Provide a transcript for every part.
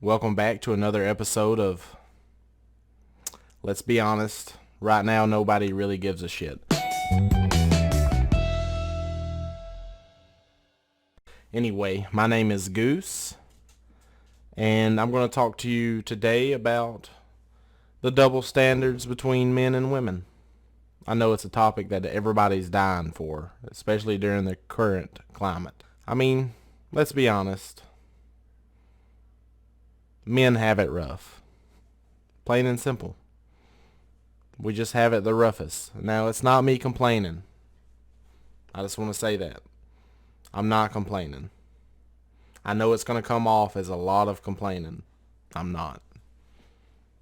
Welcome back to another episode of Let's Be Honest. Right now, nobody really gives a shit. Anyway, my name is Goose, and I'm going to talk to you today about the double standards between men and women. I know it's a topic that everybody's dying for, especially during the current climate. I mean, let's be honest. Men have it rough. Plain and simple. We just have it the roughest. Now, it's not me complaining. I just want to say that. I'm not complaining. I know it's going to come off as a lot of complaining. I'm not.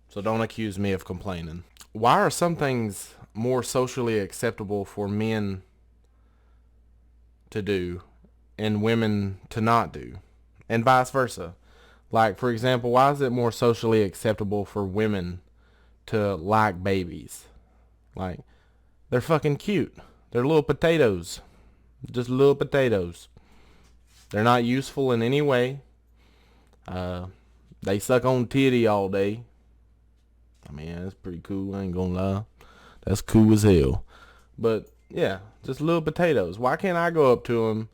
So don't accuse me of complaining. Why are some things more socially acceptable for men to do and women to not do? And vice versa. Like, for example, why is it more socially acceptable for women to like babies? Like, they're fucking cute. They're little potatoes. Just little potatoes. They're not useful in any way. They suck on titty all day. I mean, that's pretty cool. I ain't gonna lie. That's cool as hell. But, yeah, just little potatoes. Why can't I go up to them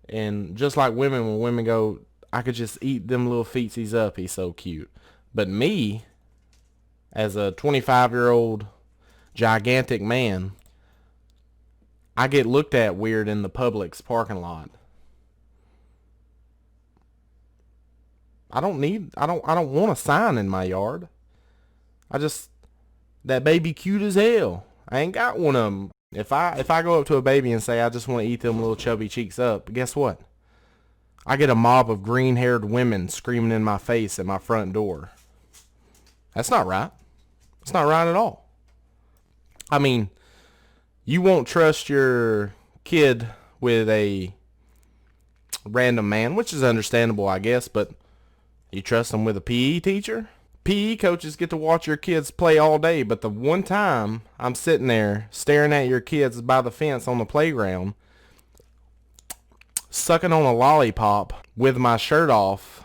and just like women, when women go, I could just eat them little feetsies up. He's so cute. But me, as a 25-year-old gigantic man, I get looked at weird in the Publix parking lot. I don't want a sign in my yard. That baby cute as hell. I ain't got one of them. If I go up to a baby and say I just want to eat them little chubby cheeks up, guess what? I get a mob of green-haired women screaming in my face at my front door. That's not right. It's not right at all. I mean, you won't trust your kid with a random man, which is understandable, I guess, but you trust them with a PE teacher? PE coaches get to watch your kids play all day, but the one time I'm sitting there staring at your kids by the fence on the playground, sucking on a lollipop with my shirt off,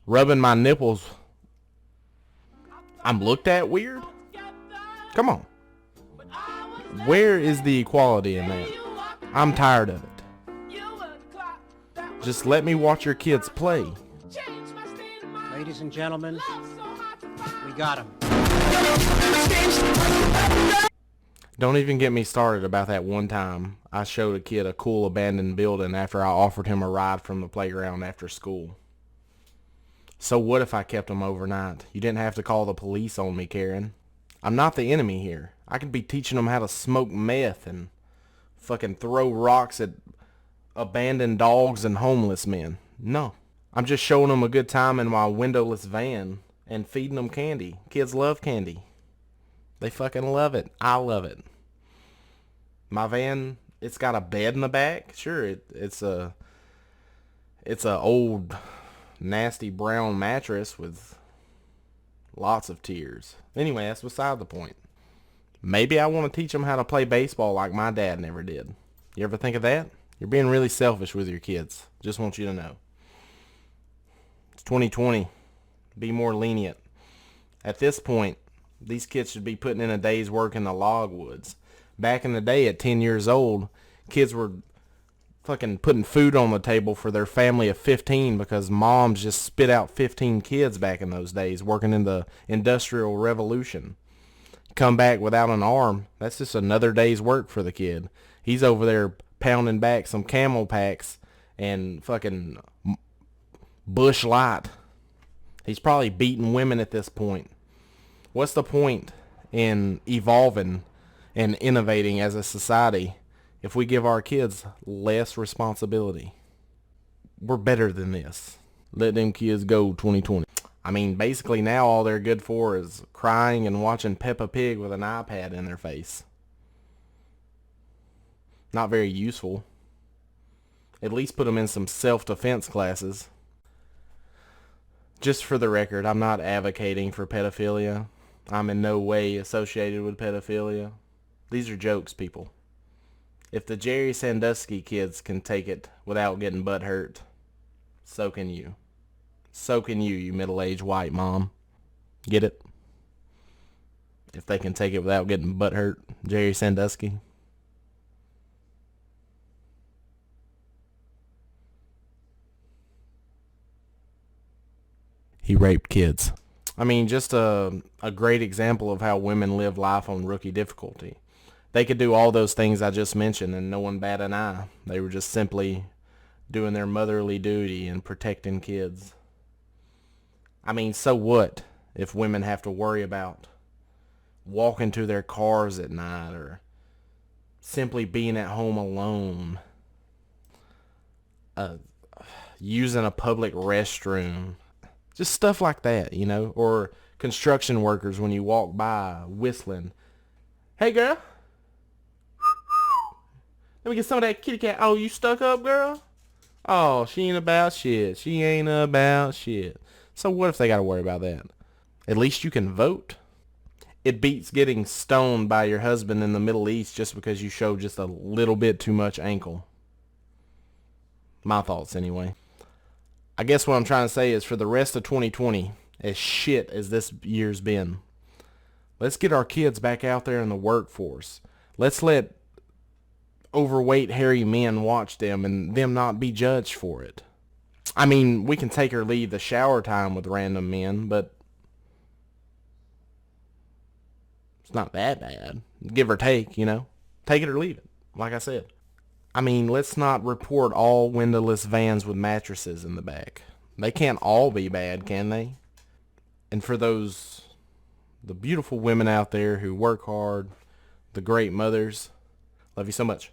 rubbing my nipples, I'm looked at weird? Come on. Where is the equality in that? I'm tired of it. Just let me watch your kids play. Ladies and gentlemen, we got him. Don't even get me started about that one time I showed a kid a cool abandoned building after I offered him a ride from the playground after school. So what if I kept him overnight? You didn't have to call the police on me, Karen. I'm not the enemy here. I could be teaching them how to smoke meth and fucking throw rocks at abandoned dogs and homeless men. No. I'm just showing them a good time in my windowless van and feeding them candy. Kids love candy. They fucking love it. I love it. My van, it's got a bed in the back. Sure, it's a old nasty brown mattress with lots of tears. Anyway, that's beside the point. Maybe I want to teach them how to play baseball like my dad never did. You ever think of that? You're being really selfish with your kids. Just want you to know. It's 2020. Be more lenient. At this point, these kids should be putting in a day's work in the log woods. Back in the day, at 10 years old, kids were fucking putting food on the table for their family of 15 because moms just spit out 15 kids back in those days working in the Industrial Revolution. Come back without an arm, that's just another day's work for the kid. He's over there pounding back some Camel Packs and fucking Bush Light. He's probably beating women at this point. What's the point in evolving and innovating as a society if we give our kids less responsibility? We're better than this. Let them kids go 2020. I mean, basically now all they're good for is crying and watching Peppa Pig with an iPad in their face. Not very useful. At least put them in some self-defense classes. Just for the record, I'm not advocating for pedophilia. I'm in no way associated with pedophilia. These are jokes, people. If the Jerry Sandusky kids can take it without getting butt hurt, so can you. So can you middle-aged white mom. Get it? If they can take it without getting butt hurt, Jerry Sandusky. He raped kids. I mean, just a great example of how women live life on rookie difficulty. They could do all those things I just mentioned and no one bat an eye. They were just simply doing their motherly duty and protecting kids. I mean, so what if women have to worry about walking to their cars at night or simply being at home alone, using a public restroom, just stuff like that, you know, or construction workers when you walk by whistling, "Hey girl, let me get some of that kitty cat. Oh, you stuck up, girl? Oh, she ain't about shit. She ain't about shit." So what if they got to worry about that? At least you can vote. It beats getting stoned by your husband in the Middle East just because you show just a little bit too much ankle. My thoughts, anyway. I guess what I'm trying to say is for the rest of 2020, as shit as this year's been, let's get our kids back out there in the workforce. Let's let overweight, hairy men watch them and them not be judged for it. I mean, we can take or leave the shower time with random men, but it's not that bad. Give or take, you know. Take it or leave it, like I said. I mean, let's not report all windowless vans with mattresses in the back. They can't all be bad, can they? And for the beautiful women out there who work hard, the great mothers, love you so much.